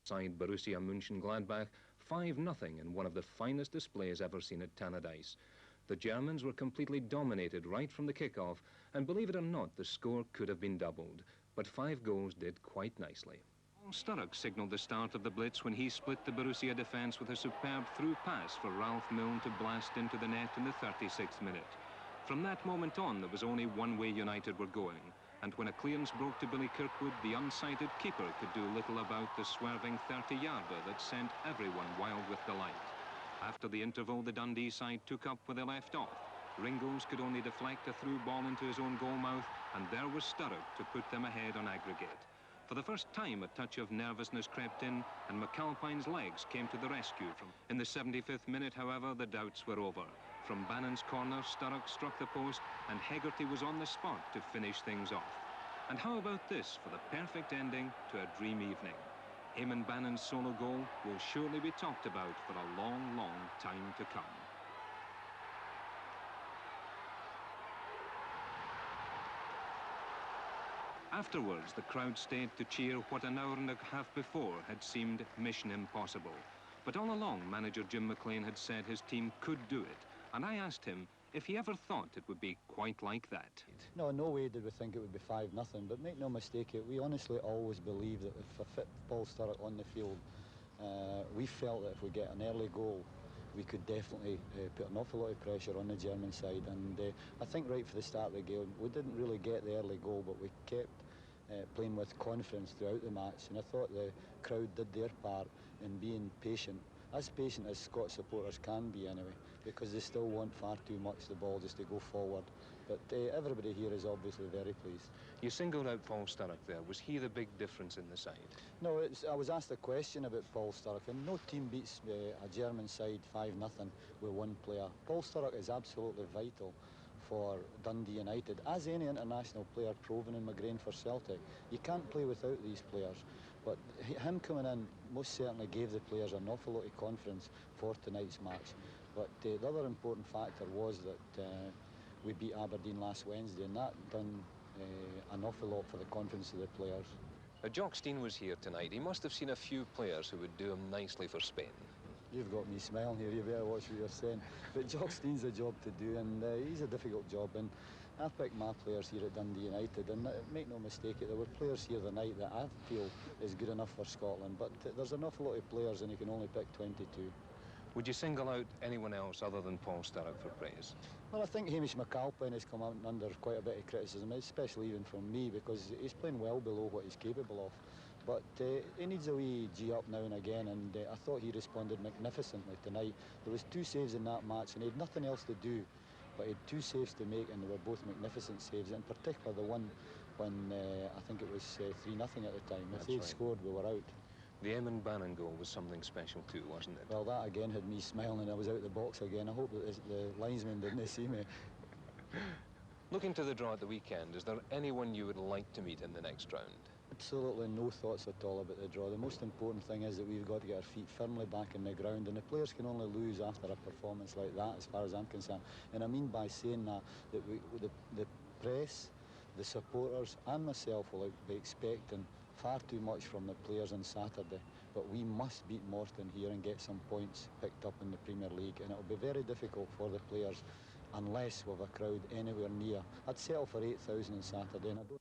Side Borussia Monchengladbach 5-0 in one of the finest displays ever seen at Tannadice. The Germans were completely dominated right from the kick-off, and believe it or not, the score could have been doubled, but 5 goals did quite nicely. Sturrock signalled the start of the blitz when he split the Borussia defence with a superb through pass for Ralph Milne to blast into the net in the 36th minute. From that moment on, there was only one way United were going, and when a clearance broke to Billy Kirkwood, the unsighted keeper could do little about the swerving 30-yarder that sent everyone wild with delight. After the interval, the Dundee side took up where they left off. Ringles could only deflect a through ball into his own goal mouth, and there was Sturrock to put them ahead on aggregate. For the first time, a touch of nervousness crept in, and McAlpine's legs came to the rescue. In the 75th minute, however, the doubts were over. From Bannon's corner, Sturrock struck the post, and Hegarty was on the spot to finish things off. And how about this for the perfect ending to a dream evening? Eamon Bannon's solo goal will surely be talked about for a long, long time to come. Afterwards, the crowd stayed to cheer what an hour and a half before had seemed mission impossible. But all along, manager Jim McLean had said his team could do it, and I asked him if he ever thought it would be quite like that. No way did we think it would be 5-0, but make no mistake, we honestly always believed that if a fit Paul Sturrock on the field, we felt that if we get an early goal, we could definitely put an awful lot of pressure on the German side. And I think right for the start of the game, we didn't really get the early goal, but we kept playing with confidence throughout the match. And I thought the crowd did their part in being patient as Scots supporters can be anyway, because they still want far too much the ball just to go forward. But everybody here is obviously very pleased. You singled out Paul Sturrock there. Was he the big difference in the side? No, I was asked a question about Paul Sturrock, and no team beats a German side 5-0 with one player. Paul Sturrock is absolutely vital for Dundee United, as any international player proven in McGrain for Celtic. You can't play without these players, but him coming in most certainly gave the players an awful lot of confidence for tonight's match. But the other important factor was that we beat Aberdeen last Wednesday, and that done an awful lot for the confidence of the players. Jock Stein was here tonight. He must have seen a few players who would do him nicely for Spain. You've got me smiling here, you better watch what you're saying. But Jock Stein's a job to do, and he's a difficult job. And I picked my players here at Dundee United, and make no mistake, there were players here tonight that I feel is good enough for Scotland, but there's an awful lot of players and you can only pick 22. Would you single out anyone else other than Paul Sturrock for praise? Well, I think Hamish McAlpine has come out under quite a bit of criticism, especially even from me, because he's playing well below what he's capable of. But he needs a wee G up now and again, and I thought he responded magnificently tonight. There was 2 saves in that match, and he had nothing else to do, but he had 2 saves to make, and they were both magnificent saves, in particular the one when I think it was 3-0 at the time. If they'd scored, we were out. The Eamon Bannon goal was something special too, wasn't it? Well, that again had me smiling. I was out the box again. I hope that the linesman didn't see me. Looking to the draw at the weekend, is there anyone you would like to meet in the next round? Absolutely no thoughts at all about the draw. The most important thing is that we've got to get our feet firmly back in the ground, and the players can only lose after a performance like that, as far as I'm concerned. And I mean by saying that the press, the supporters and myself will be expecting far too much from the players on Saturday, but we must beat Morton here and get some points picked up in the Premier League, and it'll be very difficult for the players unless we have a crowd anywhere near. I'd settle for 8,000 on Saturday, and I don't